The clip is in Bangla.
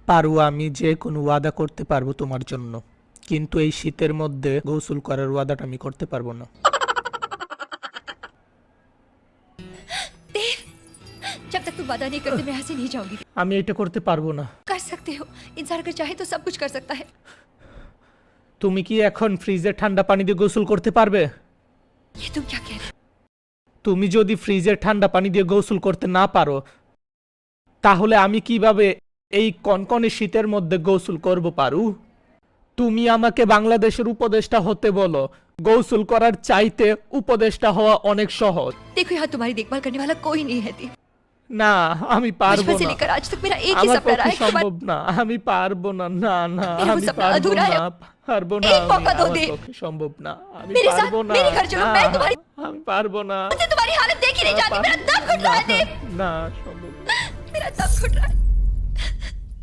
পারবো, আমি যে কোনো ওয়াদা করতে পারবো তোমার জন্য, কিন্তু এই শীতের মধ্যে গোসল করার ওয়াদাটা আমি করতে পারবো না। जब तक तुम वादा नहीं करते मैं यहाँ से नहीं जाऊंगी। আমি এটা করতে পারবো না। कर सकते हो, इंसान अगर चाहे तो सब कुछ कर सकता है। তুমি কি এখন ফ্রিজে ঠান্ডা পানি দিয়ে গোসল করতে পারবে? ये तुम क्या कह रहे हो? তুমি যদি ফ্রিজের ঠান্ডা পানি দিয়ে গোসল করতে না পারো, তাহলে আমি কিভাবে এই কনকনে শীতের মধ্যে গোসল করব পারু? তুমি আমাকে বাংলাদেশের উপদেষ্টা হতে বলো, গোসল করার চাইতে উপদেষ্টা হওয়া অনেক সহজ। देखो यहाँ तुम्हारी देखभाल करने वाला कोई नहीं है दी। না, আমি পারবো बचपन से না। लेकर आज तक मेरा एक ही আমার सपना रहा পক্ষে है कि সম্ভব না, আমি পারবো না। না না, मेरा वो আমি सपना পারবো अधूरा है। না, পারবো না। एक मौका दो আমার दे। পক্ষে সম্ভব না, আমি मेरे साथ পারবো না। मेरे घर चलो, मैं तुम्हारी আমি পারবো না। मुझे तुम्हारी हालत देख ही नहीं जाती, मेरा दम घुट रहा है देव, না, সম্ভব না। मेरा दम घुट रहा है।